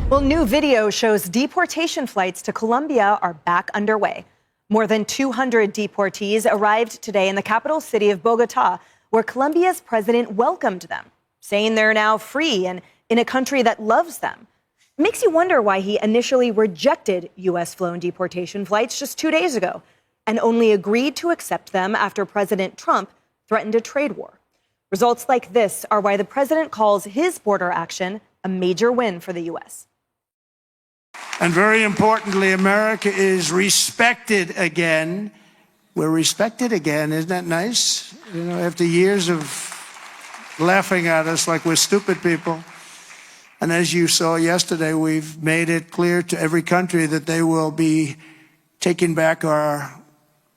Well, new video shows deportation flights to Colombia are back underway. More than 200 deportees arrived today in the capital city of Bogota, where Colombia's president welcomed them, saying they're now free and in a country that loves them. It makes you wonder why he initially rejected U.S.-flown deportation flights just 2 days ago and only agreed to accept them after President Trump threatened a trade war. Results like this are why the president calls his border action a major win for the U.S. And very importantly, America is respected again. We're respected again. Isn't that nice? You know, after years of laughing at us like we're stupid people. And as you saw yesterday, we've made it clear to every country that they will be taking back our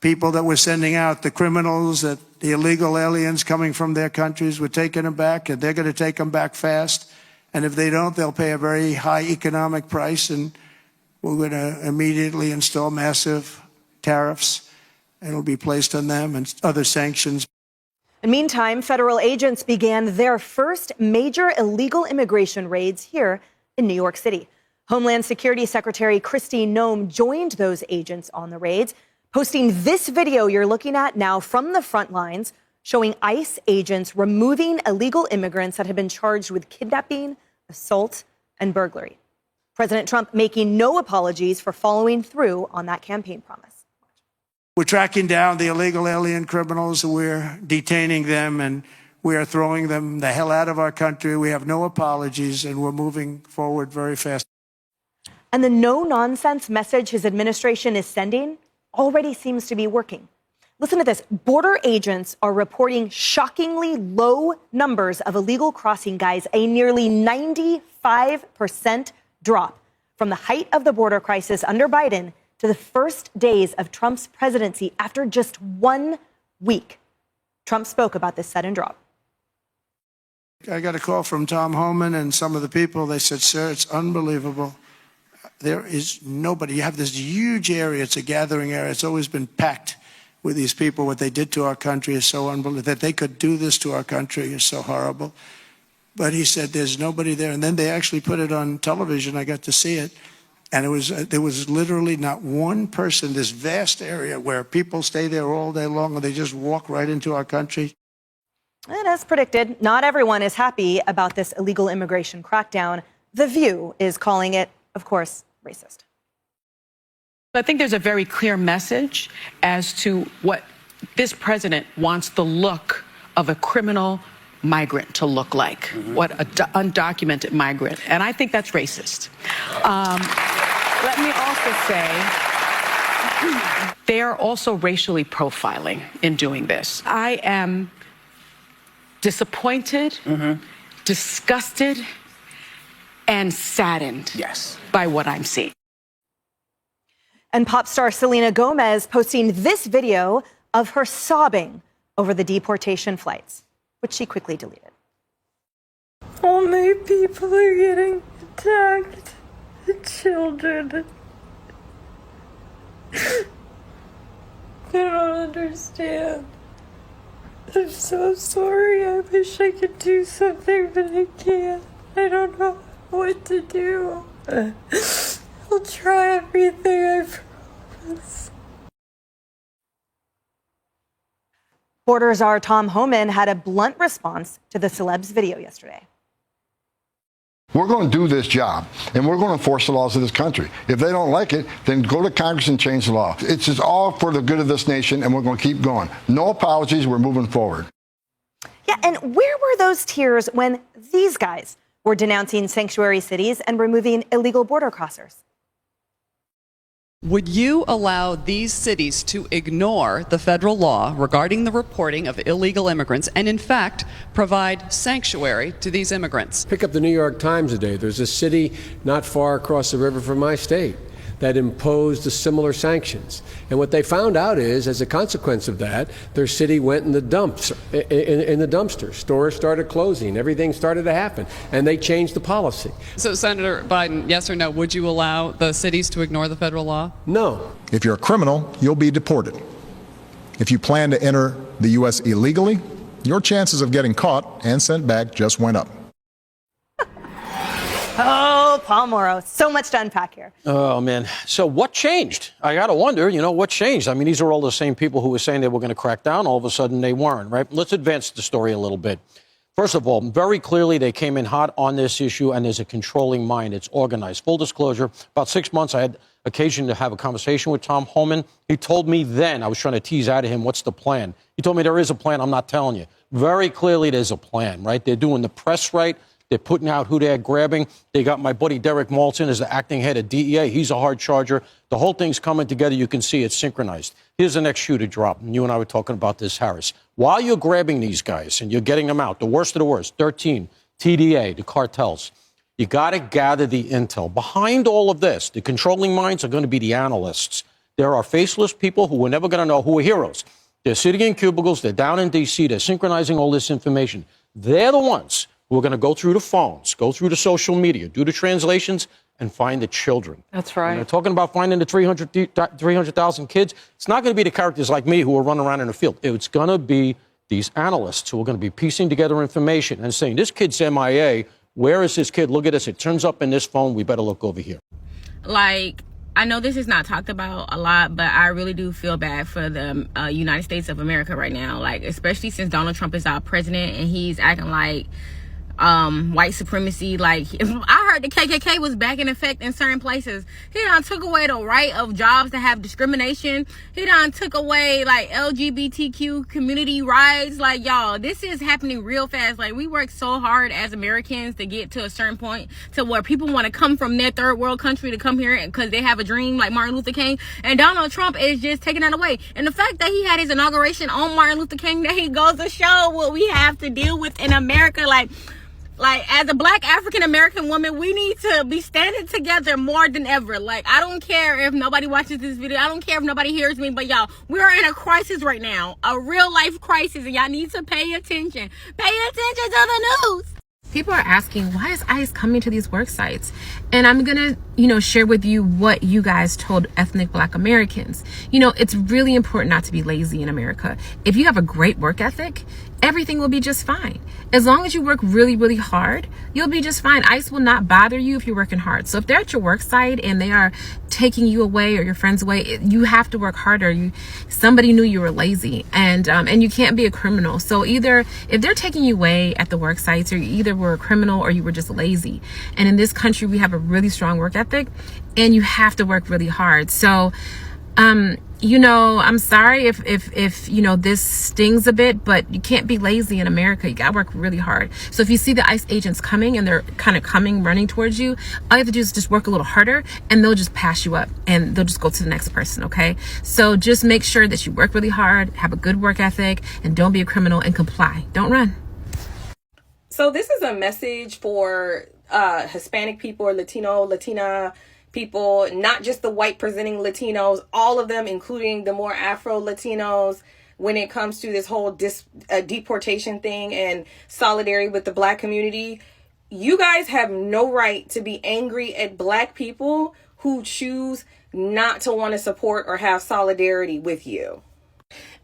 people that we're sending out, the criminals, the illegal aliens coming from their countries. We're taking them back, and they're going to take them back fast. And if they don't, they'll pay a very high economic price, and we're going to immediately install massive tariffs. It'll be placed on them and other sanctions. In the meantime, federal agents began their first major illegal immigration raids here in New York City. Homeland Security Secretary Kristi Noem joined those agents on the raids, posting this video you're looking at now from the front lines, showing ICE agents removing illegal immigrants that had been charged with kidnapping, assault, and burglary. President Trump making no apologies for following through on that campaign promise. We're tracking down the illegal alien criminals. We're detaining them, and we are throwing them the hell out of our country. We have no apologies, and we're moving forward very fast. And the no-nonsense message his administration is sending already seems to be working. Listen to this. Border agents are reporting shockingly low numbers of illegal crossing guys, a nearly 95% drop from the height of the border crisis under Biden to the first days of Trump's presidency after just 1 week. Trump spoke about this sudden drop. I got a call from Tom Homan and some of the people. They said, sir, it's unbelievable. There is nobody. You have this huge area. It's a gathering area. It's always been packed with these people. What they did to our country is so unbelievable. That they could do this to our country is so horrible. But he said there's nobody there. And then they actually put it on television. I got to see it. And there was literally not one person, this vast area where people stay there all day long and they just walk right into our country. And as predicted, not everyone is happy about this illegal immigration crackdown. The View is calling it, of course, racist. I think there's a very clear message as to what this president wants the look of a criminal migrant to look like, what an undocumented migrant. And I think that's racist. Let me also say, they are also racially profiling in doing this. I am disappointed, disgusted, and saddened by what I'm seeing. And pop star Selena Gomez posting this video of her sobbing over the deportation flights, which she quickly deleted. All my people are getting attacked. The children. I don't understand. I'm so sorry. I wish I could do something, but I can't. I don't know what to do. I'll try everything, I promise. Border czar Tom Homan had a blunt response to the celeb's video yesterday. We're going to do this job, and we're going to enforce the laws of this country. If they don't like it, then go to Congress and change the law. It's just all for the good of this nation, and we're going to keep going. No apologies. We're moving forward. Yeah, and where were those tears when these guys were denouncing sanctuary cities and removing illegal border crossers? Would you allow these cities to ignore the federal law regarding the reporting of illegal immigrants and, in fact, provide sanctuary to these immigrants? Pick up the New York Times today. There's a city not far across the river from my state that imposed the similar sanctions. And what they found out is, as a consequence of that, their city went in the dumps, in the dumpster. Stores started closing. Everything started to happen. And they changed the policy. So, Senator Biden, yes or no, would you allow the cities to ignore the federal law? No. If you're a criminal, you'll be deported. If you plan to enter the U.S. illegally, your chances of getting caught and sent back just went up. Oh, Oh, Paul Morrow. So much to unpack here. Oh, man. So what changed? I got to wonder, what changed? I mean, these are all the same people who were saying they were going to crack down. All of a sudden, they weren't, right? Let's advance the story a little bit. First of all, very clearly, they came in hot on this issue, and there's a controlling mind. It's organized. Full disclosure, about 6 months, I had occasion to have a conversation with Tom Homan. He told me then, I was trying to tease out of him, what's the plan? He told me there is a plan. I'm not telling you. Very clearly, there's a plan, right? They're doing the press right. They're putting out who they're grabbing. They got my buddy Derek Malton as the acting head of DEA. He's a hard charger. The whole thing's coming together. You can see it's synchronized. Here's the next shoe to drop. And you and I were talking about this, Harris. While you're grabbing these guys and you're getting them out, the worst of the worst, 13, TDA, the cartels, you got to gather the intel. Behind all of this, the controlling minds are going to be the analysts. There are faceless people who we're never going to know who are heroes. They're sitting in cubicles. They're down in D.C. They're synchronizing all this information. They're the ones who are going to go through the phones, go through the social media, do the translations, and find the children. That's right. When they're talking about finding the 300,000 kids. It's not going to be the characters like me who are running around in the field. It's going to be these analysts who are going to be piecing together information and saying, this kid's MIA. Where is this kid? Look at this. It turns up in this phone. We better look over here. Like, I know this is not talked about a lot, but I really do feel bad for the United States of America right now. Like, especially since Donald Trump is our president and he's acting like white supremacy. Like, I heard the KKK was back in effect in certain places. He done took away the right of jobs to have discrimination. He done took away like LGBTQ community rights. Like, y'all, this is happening real fast. Like, we work so hard as Americans to get to a certain point to where people want to come from their third world country to come here because they have a dream like Martin Luther King, and Donald Trump is just taking that away. And the fact that he had his inauguration on Martin Luther King Day goes to show what we have to deal with in America. Like, as a black African-American woman, we need to be standing together more than ever. Like, I don't care if nobody watches this video. I don't care if nobody hears me. But, y'all, we are in a crisis right now. A real-life crisis. And y'all need to pay attention. Pay attention to the news. People are asking, why is ICE coming to these work sites? And I'm going to, share with you what you guys told ethnic black Americans. It's really important not to be lazy in America. If you have a great work ethic, everything will be just fine. As long as you work really, really hard, you'll be just fine. ICE will not bother you if you're working hard. So if they're at your work site and they are taking you away or your friends away, you have to work harder. Somebody knew you were lazy, and you can't be a criminal. So either if they're taking you away at the work sites, or you either were a criminal or you were just lazy. And in this country, we have a really strong work ethic, and you have to work really hard. So I'm sorry if this stings a bit, but you can't be lazy in America. You gotta work really hard. So if you see the ICE agents coming and they're kind of running towards you, all you have to do is just work a little harder and they'll just pass you up and they'll just go to the next person, okay? So just make sure that you work really hard, have a good work ethic, and don't be a criminal and comply. Don't run. So this is a message for Hispanic people or Latina people, not just the white presenting Latinos, all of them, including the more Afro Latinos, when it comes to this whole deportation thing and solidarity with the black community. You guys have no right to be angry at black people who choose not to want to support or have solidarity with you.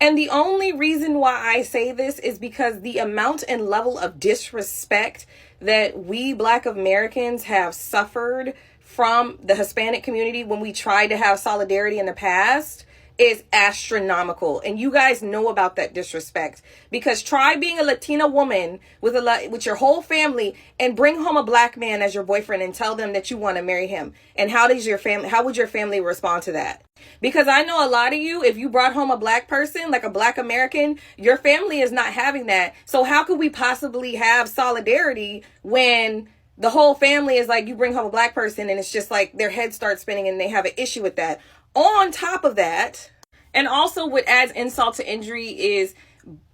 And the only reason why I say this is because the amount and level of disrespect that we black Americans have suffered from the Hispanic community when we tried to have solidarity in the past is astronomical. And you guys know about that disrespect, because try being a Latina woman with your whole family and bring home a black man as your boyfriend and tell them that you want to marry him. And how would your family respond to that? Because I know a lot of you, if you brought home a black person, like a black American, your family is not having that. So how could we possibly have solidarity when the whole family is like, you bring home a black person and it's just like their head starts spinning and they have an issue with that? On top of that, and also what adds insult to injury is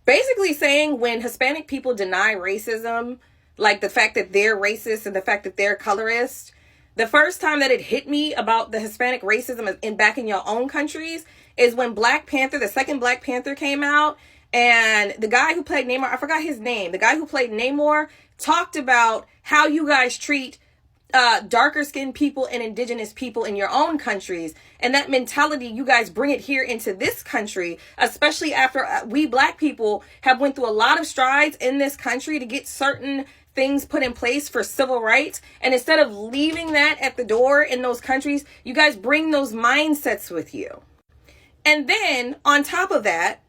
basically saying when Hispanic people deny racism, like the fact that they're racist and the fact that they're colorist. The first time that it hit me about the Hispanic racism back in your own countries is when Black Panther, the second Black Panther, came out, and the guy who played Namor, I forgot his name, the guy who played Namor talked about how you guys treat darker skinned people and indigenous people in your own countries, and that mentality, you guys bring it here into this country, especially after we black people have went through a lot of strides in this country to get certain things put in place for civil rights. And instead of leaving that at the door in those countries, you guys bring those mindsets with you. And then on top of that,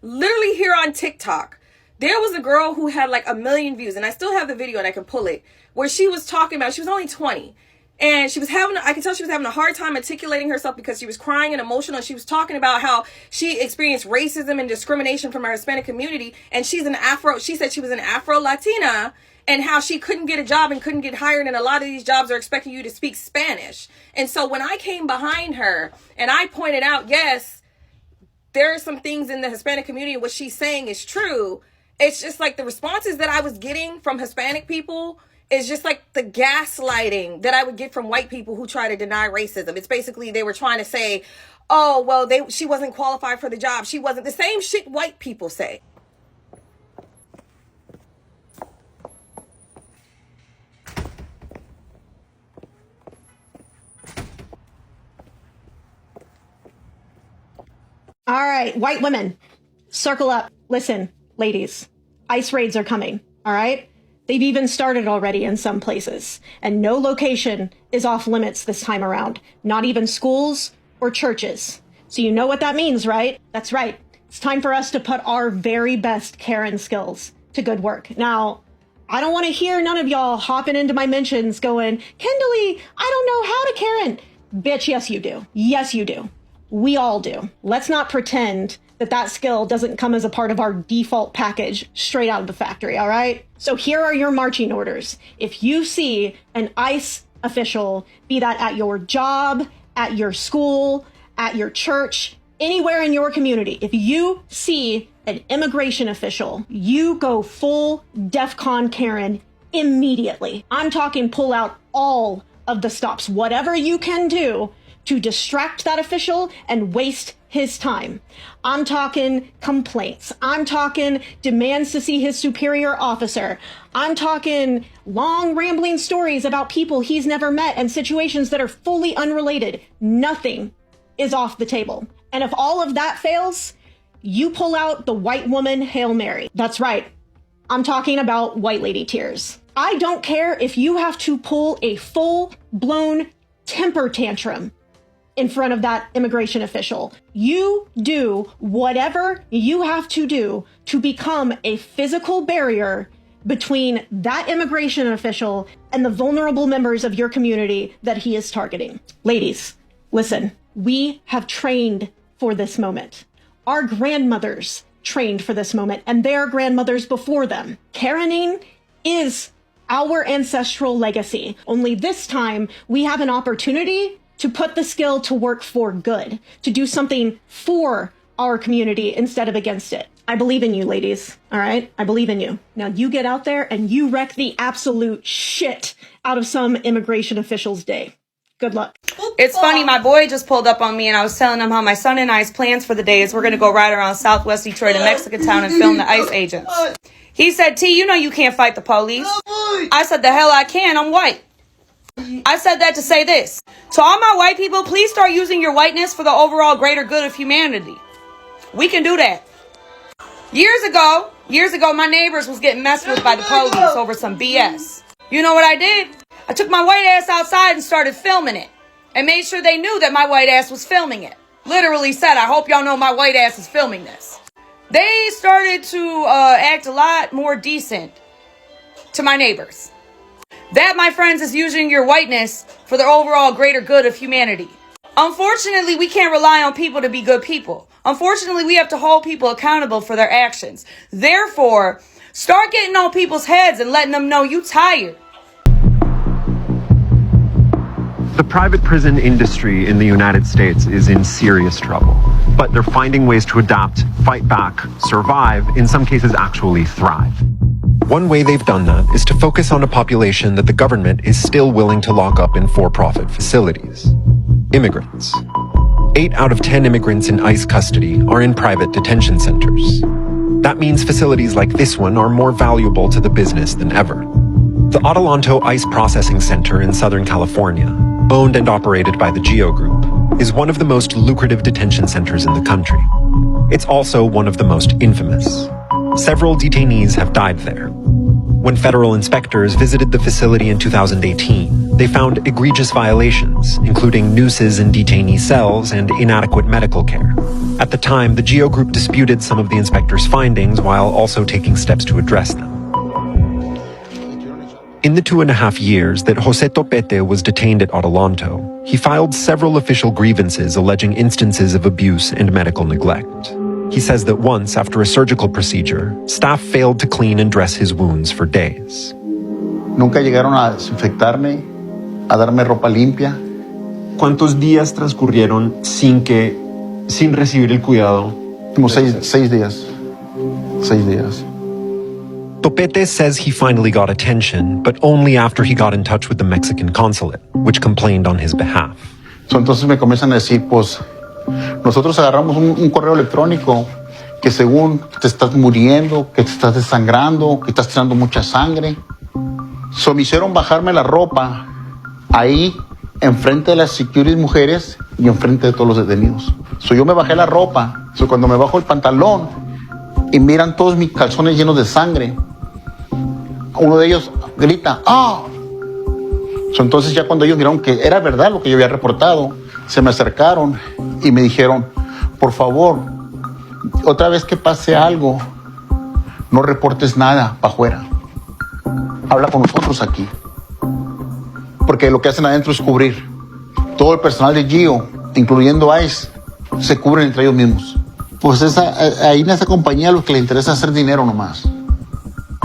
literally here on TikTok, there was a girl who had like 1 million views, and I still have the video and I can pull it, where she was talking about, she was only 20. And she was I could tell she was having a hard time articulating herself because she was crying and emotional. And she was talking about how she experienced racism and discrimination from her Hispanic community. And she said she was an Afro-Latina, and how she couldn't get a job and couldn't get hired. And a lot of these jobs are expecting you to speak Spanish. And so when I came behind her and I pointed out, yes, there are some things in the Hispanic community, what she's saying is true. It's just like the responses that I was getting from Hispanic people is just like the gaslighting that I would get from white people who try to deny racism. It's basically they were trying to say, oh, well, she wasn't qualified for the job. She wasn't. The same shit white people say. All right, white women, circle up. Listen, ladies, ICE raids are coming, all right? They've even started already in some places, and no location is off limits this time around, not even schools or churches. So you know what that means, right? That's right. It's time for us to put our very best Karen skills to good work. Now, I don't want to hear none of y'all hopping into my mentions going, Kendall-y, I don't know how to Karen. Bitch, yes, you do. Yes, you do. We all do. Let's not pretend that that skill doesn't come as a part of our default package straight out of the factory, all right? So here are your marching orders. If you see an ICE official, be that at your job, at your school, at your church, anywhere in your community, if you see an immigration official, you go full DEFCON Karen immediately. I'm talking pull out all of the stops, whatever you can do to distract that official and waste his time. I'm talking complaints. I'm talking demands to see his superior officer. I'm talking long rambling stories about people he's never met and situations that are fully unrelated. Nothing is off the table. And if all of that fails, you pull out the white woman Hail Mary. That's right. I'm talking about white lady tears. I don't care if you have to pull a full-blown temper tantrum in front of that immigration official. You do whatever you have to do to become a physical barrier between that immigration official and the vulnerable members of your community that he is targeting. Ladies, listen, we have trained for this moment. Our grandmothers trained for this moment, and their grandmothers before them. Karening is our ancestral legacy. Only this time, we have an opportunity to put the skill to work for good, to do something for our community instead of against it. I believe in you, ladies, all right? I believe in you. Now you get out there and you wreck the absolute shit out of some immigration official's day. Good luck. It's funny, my boy just pulled up on me and I was telling him how my son and I's plans for the day is we're going to go ride around Southwest Detroit and Mexican Town and film the ICE agents. He said, T, you know you can't fight the police. I said, the hell I can, I'm white. I said that to say this. To all my white people, please start using your whiteness for the overall greater good of humanity. We can do that. Years ago, my neighbors was getting messed with by the police over some BS. You know what I did? I took my white ass outside and started filming it. And made sure they knew that my white ass was filming it. Literally said, I hope y'all know my white ass is filming this. They started to act a lot more decent to my neighbors. That, my friends, is using your whiteness for the overall greater good of humanity. Unfortunately, we can't rely on people to be good people. Unfortunately, we have to hold people accountable for their actions. Therefore, start getting on people's heads and letting them know you tired. The private prison industry in the United States is in serious trouble, but they're finding ways to adapt, fight back, survive, in some cases actually thrive. One way they've done that is to focus on a population that the government is still willing to lock up in for-profit facilities. Immigrants. 8 out of 10 immigrants in ICE custody are in private detention centers. That means facilities like this one are more valuable to the business than ever. The Adelanto ICE Processing Center in Southern California, owned and operated by the Geo Group, is one of the most lucrative detention centers in the country. It's also one of the most infamous. Several detainees have died there. When federal inspectors visited the facility in 2018, they found egregious violations, including nooses in detainee cells and inadequate medical care. At the time, the GEO Group disputed some of the inspectors' findings while also taking steps to address them. In the 2.5 years that José Topete was detained at Adelanto, he filed several official grievances alleging instances of abuse and medical neglect. He says that once, after a surgical procedure, staff failed to clean and dress his wounds for days. Nunca llegaron a desinfectarme, a darme ropa limpia. ¿Cuántos días transcurrieron sin recibir el cuidado? Como seis días. 6 días. Topete says he finally got attention, but only after he got in touch with the Mexican consulate, which complained on his behalf. So, entonces me comienzan a decir, pues, nosotros agarramos un correo electrónico que según te estás muriendo, que te estás desangrando, que estás tirando mucha sangre. So, me hicieron bajarme la ropa ahí, enfrente de las security mujeres y enfrente de todos los detenidos. So, yo me bajé la ropa. So, cuando me bajo el pantalón y miran todos mis calzones llenos de sangre, uno de ellos grita, ¡ah! So, entonces ya cuando ellos vieron que era verdad lo que yo había reportado, se me acercaron y me dijeron, por favor, otra vez que pase algo, no reportes nada para afuera. Habla con nosotros aquí. Porque lo que hacen adentro es cubrir. Todo el personal de GEO, incluyendo ICE, se cubren entre ellos mismos. Pues ahí en esa compañía lo que les interesa es hacer dinero nomás.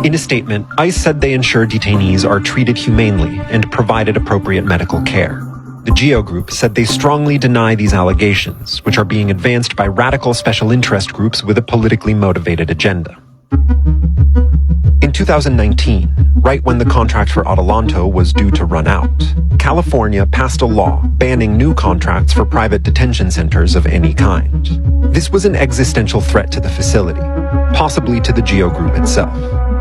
In a statement, ICE said they ensure detainees are treated humanely and provided appropriate medical care. The GEO Group said they strongly deny these allegations, which are being advanced by radical special interest groups with a politically motivated agenda. In 2019, right when the contract for Adelanto was due to run out, California passed a law banning new contracts for private detention centers of any kind. This was an existential threat to the facility, possibly to the GEO Group itself.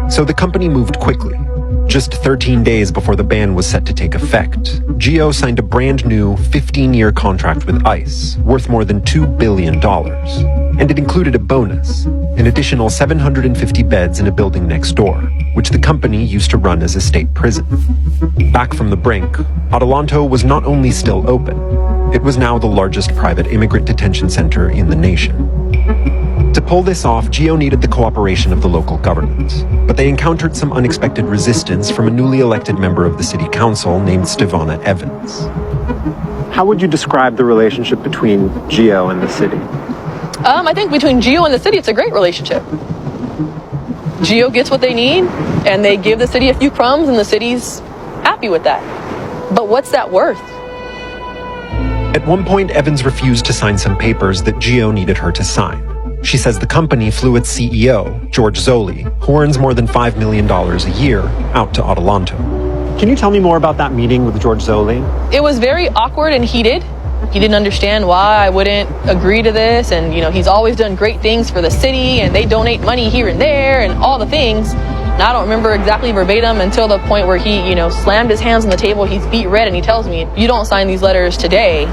So the company moved quickly. Just 13 days before the ban was set to take effect, GEO signed a brand new 15-year contract with ICE, worth more than $2 billion. And it included a bonus, an additional 750 beds in a building next door, which the company used to run as a state prison. Back from the brink, Adelanto was not only still open, it was now the largest private immigrant detention center in the nation. To pull this off, GEO needed the cooperation of the local government, but they encountered some unexpected resistance from a newly elected member of the city council named Stevana Evans. How would you describe the relationship between GEO and the city? I think between GEO and the city, it's a great relationship. GEO gets what they need, and they give the city a few crumbs, and the city's happy with that. But what's that worth? At one point, Evans refused to sign some papers that GEO needed her to sign. She says the company flew its CEO, George Zoli, who earns more than $5 million a year, out to Adelanto. Can you tell me more about that meeting with George Zoli? It was very awkward and heated. He didn't understand why I wouldn't agree to this, and he's always done great things for the city, and they donate money here and there, and all the things. And I don't remember exactly verbatim until the point where he, slammed his hands on the table, he's beat red, and he tells me, if you don't sign these letters today,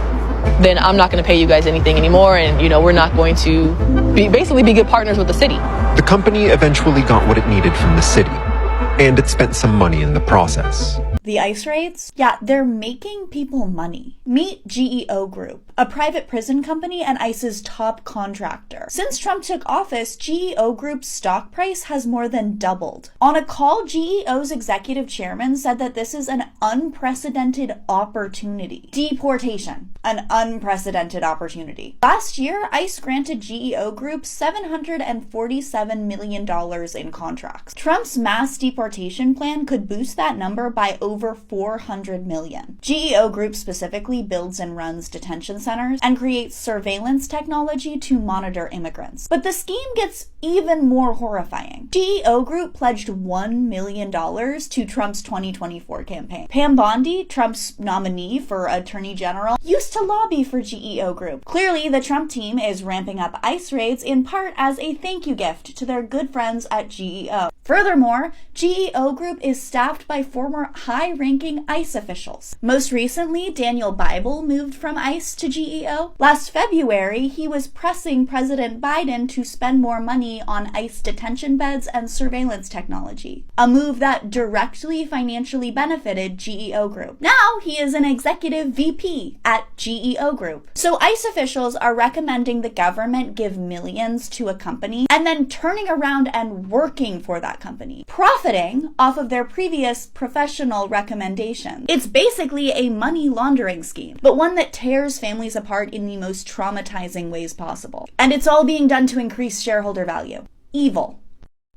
then I'm not going to pay you guys anything anymore, and we're not going to be good partners with the city. The company eventually got what it needed from the city, and it spent some money in the process. The ICE raids? Yeah, they're making people money. Meet GEO Group, a private prison company and ICE's top contractor. Since Trump took office, GEO Group's stock price has more than doubled. On a call, GEO's executive chairman said that this is an unprecedented opportunity. Deportation, an unprecedented opportunity. Last year, ICE granted GEO Group $747 million in contracts. Trump's mass deportation plan could boost that number by over $400 million. GEO Group specifically builds and runs detention centers and creates surveillance technology to monitor immigrants. But the scheme gets even more horrifying. GEO Group pledged $1 million to Trump's 2024 campaign. Pam Bondi, Trump's nominee for Attorney General, used to lobby for GEO Group. Clearly, the Trump team is ramping up ICE raids in part as a thank you gift to their good friends at GEO. Furthermore, GEO Group is staffed by former high-ranking ICE officials. Most recently, Daniel Bible moved from ICE to GEO. Last February, he was pressing President Biden to spend more money on ICE detention beds and surveillance technology, a move that directly financially benefited GEO Group. Now he is an executive VP at GEO Group. So ICE officials are recommending the government give millions to a company and then turning around and working for that company, profiting off of their previous professional recommendations. It's basically a money laundering scheme, but one that tears families apart in the most traumatizing ways possible. And it's all being done to increase shareholder value. Evil.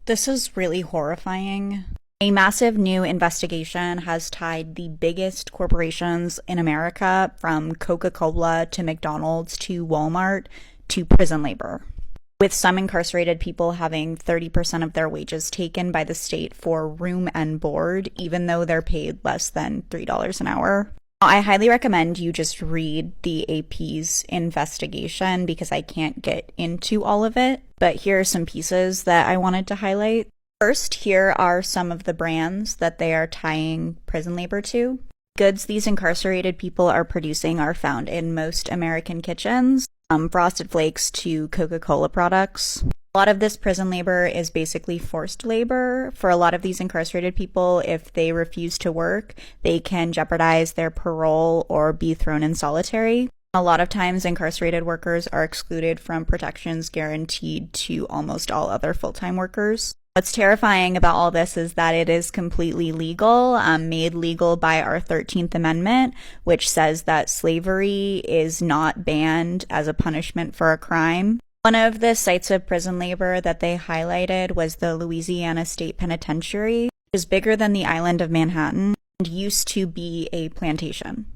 This is really horrifying. A massive new investigation has tied the biggest corporations in America, from Coca-Cola to McDonald's to Walmart, to prison labor, with some incarcerated people having 30% of their wages taken by the state for room and board, even though they're paid less than $3 an hour. I highly recommend you just read the AP's investigation because I can't get into all of it, but here are some pieces that I wanted to highlight. First, here are some of the brands that they are tying prison labor to. Goods these incarcerated people are producing are found in most American kitchens, from Frosted Flakes to Coca-Cola products. A lot of this prison labor is basically forced labor. For a lot of these incarcerated people, if they refuse to work, they can jeopardize their parole or be thrown in solitary. A lot of times, incarcerated workers are excluded from protections guaranteed to almost all other full-time workers. What's terrifying about all this is that it is completely legal, made legal by our 13th Amendment, which says that slavery is not banned as a punishment for a crime. One of the sites of prison labor that they highlighted was the Louisiana State Penitentiary, which is bigger than the island of Manhattan and used to be a plantation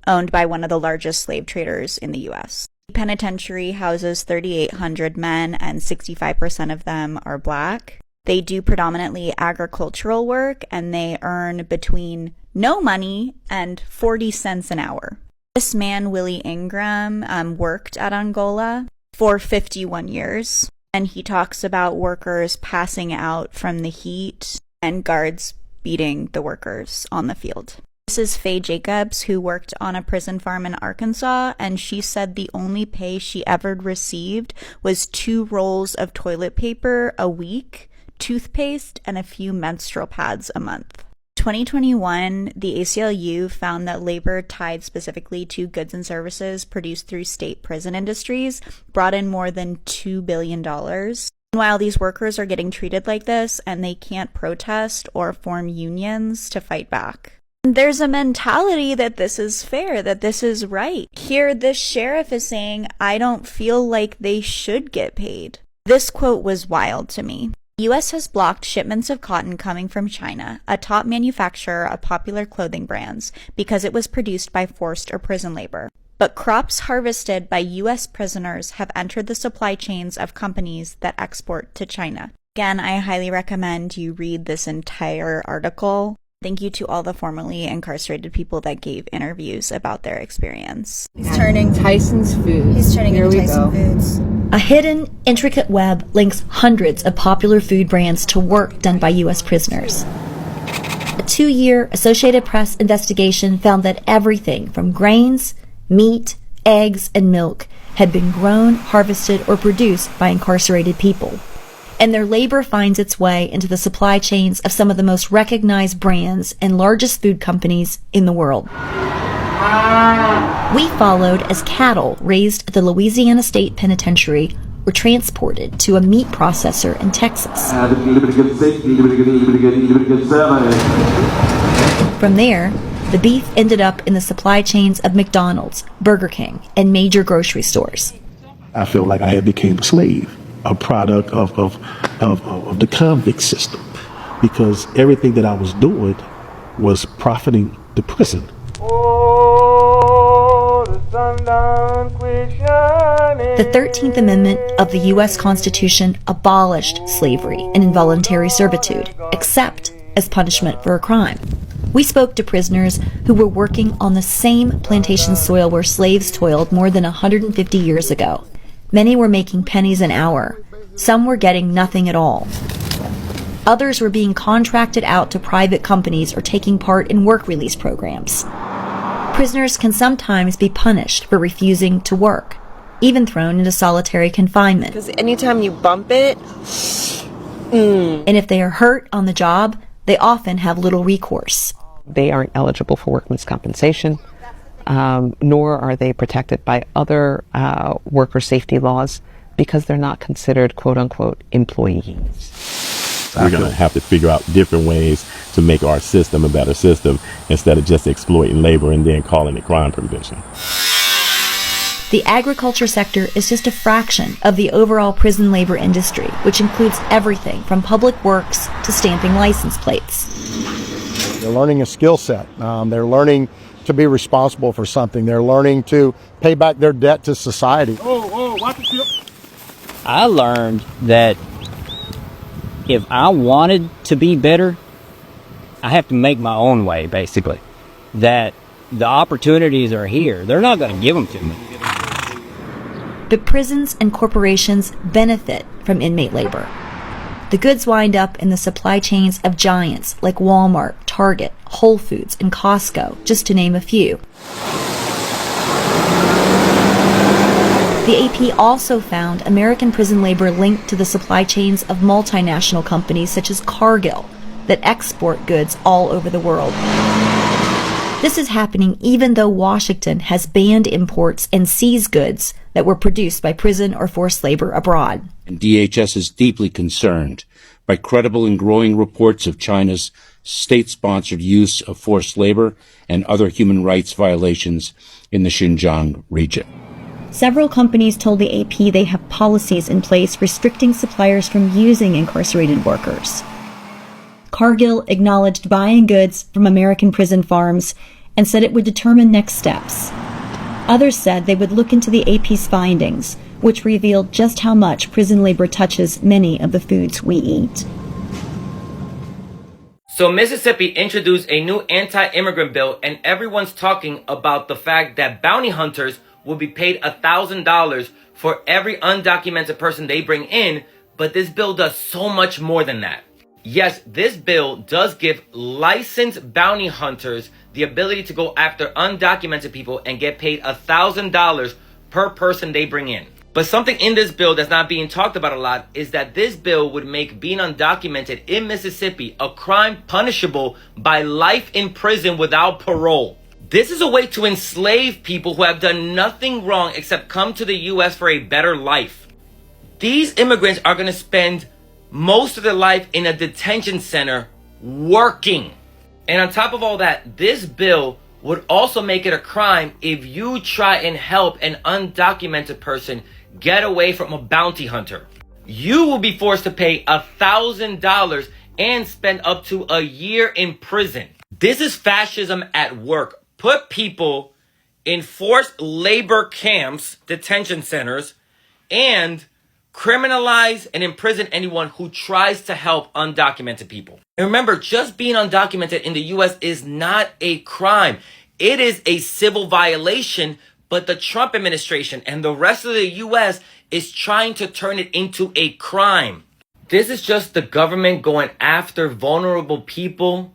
owned by one of the largest slave traders in the U.S. The penitentiary houses 3,800 men, and 65% of them are Black. They do predominantly agricultural work, and they earn between no money and 40 cents an hour. This man, Willie Ingram, worked at Angola for 51 years, and he talks about workers passing out from the heat and guards beating the workers on the field. This is Faye Jacobs, who worked on a prison farm in Arkansas, and she said the only pay she ever received was 2 rolls of toilet paper a week, toothpaste, and a few menstrual pads a month. 2021, the ACLU found that labor tied specifically to goods and services produced through state prison industries brought in more than $2 billion. While these workers are getting treated like this, and they can't protest or form unions to fight back. There's a mentality that this is fair, that this is right. Here, this sheriff is saying, I don't feel like they should get paid. This quote was wild to me. The U.S. has blocked shipments of cotton coming from China, a top manufacturer of popular clothing brands, because it was produced by forced or prison labor. But crops harvested by U.S. prisoners have entered the supply chains of companies that export to China. Again, I highly recommend you read this entire article. Thank you to all the formerly incarcerated people that gave interviews about their experience. He's turning Tyson's Foods. He's turning into Tyson Foods. A hidden, intricate web links hundreds of popular food brands to work done by U.S. prisoners. A 2-year Associated Press investigation found that everything from grains, meat, eggs, and milk had been grown, harvested, or produced by incarcerated people. And their labor finds its way into the supply chains of some of the most recognized brands and largest food companies in the world. We followed as cattle raised at the Louisiana State Penitentiary were transported to a meat processor in Texas. From there, the beef ended up in the supply chains of McDonald's, Burger King, and major grocery stores. I felt like I had become a slave, a product of the convict system, because everything that I was doing was profiting the prison. The 13th Amendment of the U.S. Constitution abolished slavery and involuntary servitude, except as punishment for a crime. We spoke to prisoners who were working on the same plantation soil where slaves toiled more than 150 years ago. Many were making pennies an hour. Some were getting nothing at all. Others were being contracted out to private companies or taking part in work release programs. Prisoners can sometimes be punished for refusing to work, even thrown into solitary confinement. Because anytime you bump it, And if they are hurt on the job, they often have little recourse. They aren't eligible for workman's compensation, nor are they protected by other worker safety laws because they're not considered quote-unquote employees. We're going to have to figure out different ways to make our system a better system instead of just exploiting labor and then calling it crime prevention. The agriculture sector is just a fraction of the overall prison labor industry, which includes everything from public works to stamping license plates. They're learning a skill set. They're learning to be responsible for something. They're learning to pay back their debt to society. I learned that if I wanted to be better, I have to make my own way, basically. That the opportunities are here. They're not going to give them to me. But prisons and corporations benefit from inmate labor. The goods wind up in the supply chains of giants like Walmart, Target, Whole Foods, and Costco, just to name a few. The AP also found American prison labor linked to the supply chains of multinational companies such as Cargill that export goods all over the world. This is happening even though Washington has banned imports and seized goods that were produced by prison or forced labor abroad. And DHS is deeply concerned by credible and growing reports of China's state-sponsored use of forced labor and other human rights violations in the Xinjiang region. Several companies told the AP they have policies in place restricting suppliers from using incarcerated workers. Cargill acknowledged buying goods from American prison farms and said it would determine next steps. Others said they would look into the AP's findings, which revealed just how much prison labor touches many of the foods we eat. So Mississippi introduced a new anti-immigrant bill, and everyone's talking about the fact that bounty hunters will be paid $1,000 for every undocumented person they bring in, but this bill does so much more than that. Yes, this bill does give licensed bounty hunters the ability to go after undocumented people and get paid $1,000 per person they bring in. But something in this bill that's not being talked about a lot is that this bill would make being undocumented in Mississippi a crime punishable by life in prison without parole. This is a way to enslave people who have done nothing wrong except come to the U.S. for a better life. These immigrants are going to spend most of their life in a detention center working. And on top of all that, this bill would also make it a crime if you try and help an undocumented person get away from a bounty hunter. You will be forced to pay $1,000 and spend up to a year in prison. This is fascism at work. Put people in forced labor camps, detention centers, and criminalize and imprison anyone who tries to help undocumented people. And remember, just being undocumented in the U.S. is not a crime. It is a civil violation, but the Trump administration and the rest of the U.S. is trying to turn it into a crime. This is just the government going after vulnerable people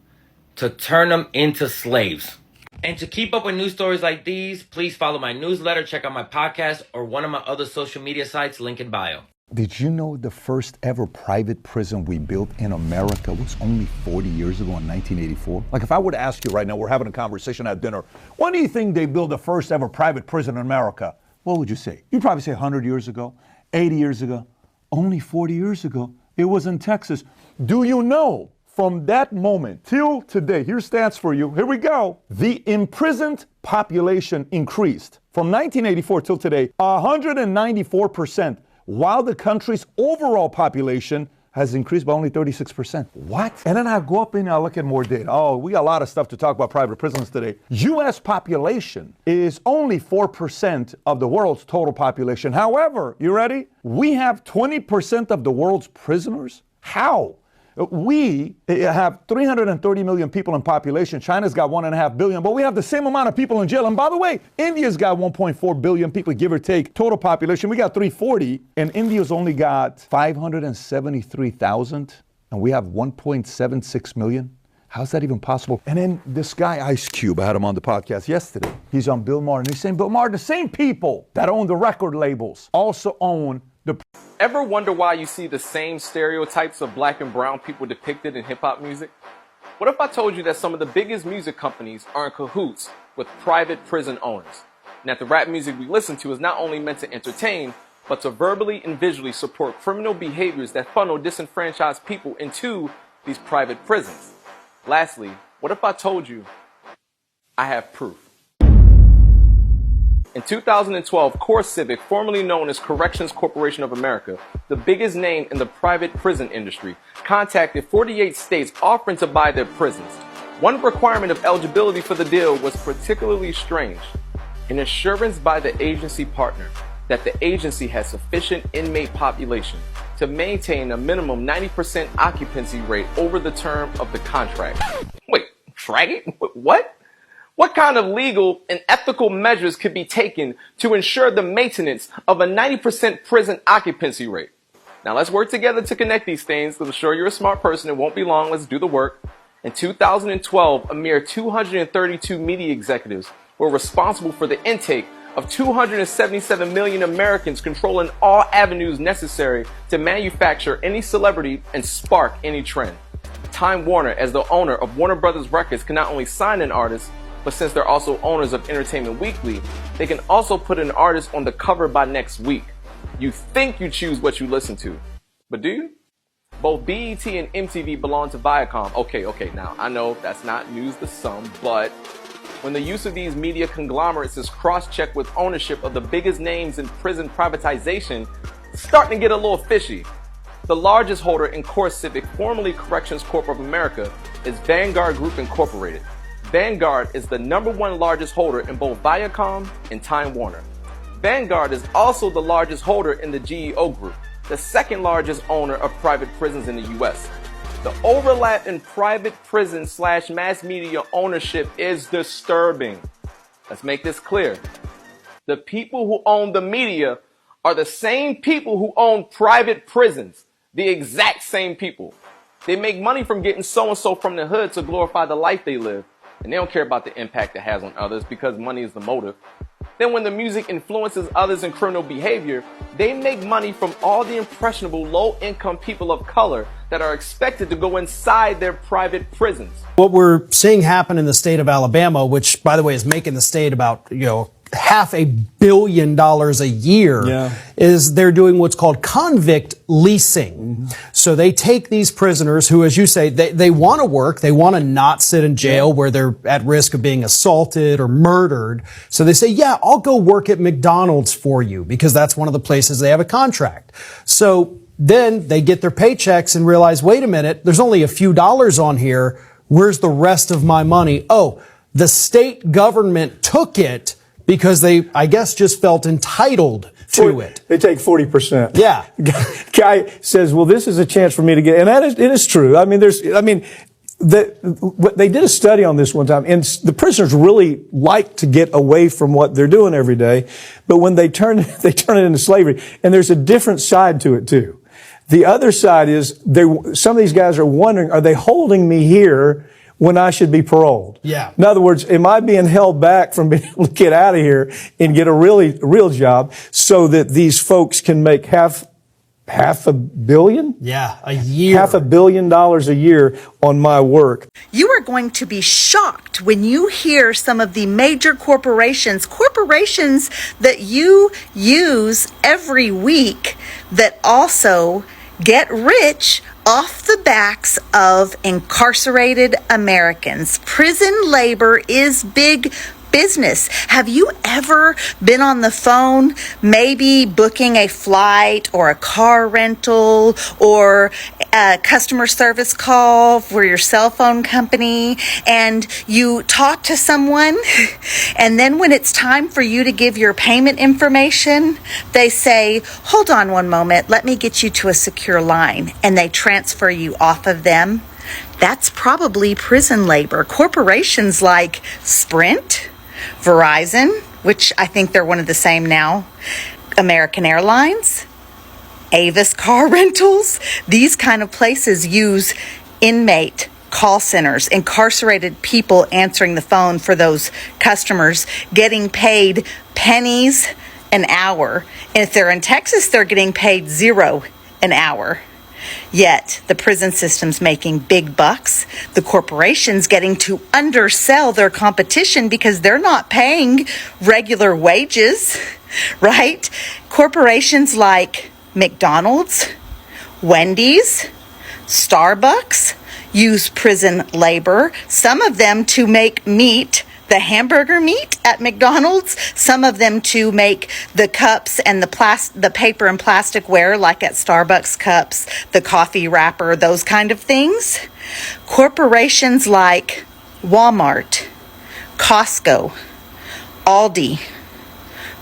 to turn them into slaves. And to keep up with news stories like these, please follow my newsletter, check out my podcast, or one of my other social media sites, link in bio. Did you know the first ever private prison we built in America was only 40 years ago in 1984? Like if I were to ask you right now, we're having a conversation at dinner, when do you think they built the first ever private prison in America? What would you say? You'd probably say 100 years ago, 80 years ago, only 40 years ago. It was in Texas. Do you know? From that moment till today, here's stats for you. Here we go. The imprisoned population increased from 1984 till today, 194%, while the country's overall population has increased by only 36%. What? And then I go up and I look at more data. Oh, we got a lot of stuff to talk about private prisons today. U.S. population is only 4% of the world's total population. However, you ready? We have 20% of the world's prisoners. How? We have 330 million people in population. China's got 1.5 billion, but we have the same amount of people in jail. And by the way, India's got 1.4 billion people, give or take, total population. We got 340, and India's only got 573,000 and we have 1.76 million. How's that even possible? And then this guy, Ice Cube, I had him on the podcast yesterday. He's on Bill Maher, and he's saying, Bill Maher, the same people that own the record labels also own the... Ever wonder why you see the same stereotypes of black and brown people depicted in hip-hop music? What if I told you that some of the biggest music companies are in cahoots with private prison owners, and that the rap music we listen to is not only meant to entertain, but to verbally and visually support criminal behaviors that funnel disenfranchised people into these private prisons? Lastly, what if I told you I have proof? In 2012, Core Civic, formerly known as Corrections Corporation of America, the biggest name in the private prison industry, contacted 48 states offering to buy their prisons. One requirement of eligibility for the deal was particularly strange: an assurance by the agency partner that the agency has sufficient inmate population to maintain a minimum 90% occupancy rate over the term of the contract. Wait, fraggy? What? What kind of legal and ethical measures could be taken to ensure the maintenance of a 90% prison occupancy rate? Now let's work together to connect these things. I'm sure you're a smart person. It won't be long. Let's do the work. In 2012, a mere 232 media executives were responsible for the intake of 277 million Americans, controlling all avenues necessary to manufacture any celebrity and spark any trend. Time Warner, as the owner of Warner Brothers Records, can not only sign an artist, but since they're also owners of Entertainment Weekly, they can also put an artist on the cover by next week. You think you choose what you listen to, but do you? Both BET and MTV belong to Viacom. Okay, now I know that's not news to some, but when the use of these media conglomerates is cross-checked with ownership of the biggest names in prison privatization, it's starting to get a little fishy. The largest holder in Core Civic, formerly Corrections Corp of America, is Vanguard Group Incorporated. Vanguard is the #1 largest holder in both Viacom and Time Warner. Vanguard is also the largest holder in the GEO Group, the second largest owner of private prisons in the U.S. The overlap in private prison / mass media ownership is disturbing. Let's make this clear. The people who own the media are the same people who own private prisons. The exact same people. They make money from getting so-and-so from the hood to glorify the life they live. And they don't care about the impact it has on others because money is the motive. Then when the music influences others in criminal behavior, they make money from all the impressionable low-income people of color that are expected to go inside their private prisons. What we're seeing happen in the state of Alabama, which, by the way, is making the state about, $500 million a year, is they're doing what's called convict leasing. So they take these prisoners who, as you say, they want to work. They want to not sit in jail where they're at risk of being assaulted or murdered. So they say, yeah, I'll go work at McDonald's for you because that's one of the places they have a contract. So then they get their paychecks and realize, wait a minute, there's only a few dollars on here. Where's the rest of my money? Oh, the state government took it because they, I guess, just felt entitled to it. They take 40%. Yeah. Guy says, well, this is a chance for me to get, and it is true. I mean, they did a study on this one time, and the prisoners really like to get away from what they're doing every day. But when they turn it into slavery, and there's a different side to it too. The other side is some of these guys are wondering, are they holding me here when I should be paroled? Yeah. In other words, am I being held back from being able to get out of here and get a real job so that these folks can make half $500 million? Yeah, a year. $500 million a year on my work. You are going to be shocked when you hear some of the major corporations that you use every week that also get rich off the backs of incarcerated Americans. Prison labor is big business. Have you ever been on the phone, maybe booking a flight or a car rental or a customer service call for your cell phone company, and you talk to someone, and then when it's time for you to give your payment information, they say, hold on one moment, let me get you to a secure line, and they transfer you off of them? That's probably prison labor. Corporations like Sprint, Verizon, which I think they're one of the same now, American Airlines, Avis car rentals. These kind of places use inmate call centers, incarcerated people answering the phone for those customers, getting paid pennies an hour. And if they're in Texas, they're getting paid 0 an hour. Yet the prison system's making big bucks. The corporations getting to undersell their competition because they're not paying regular wages, right? Corporations like McDonald's, Wendy's, Starbucks use prison labor, some of them to make meat, the hamburger meat at McDonald's, some of them to make the cups and the paper and plasticware like at Starbucks cups, the coffee wrapper, those kind of things. Corporations like Walmart, Costco, Aldi,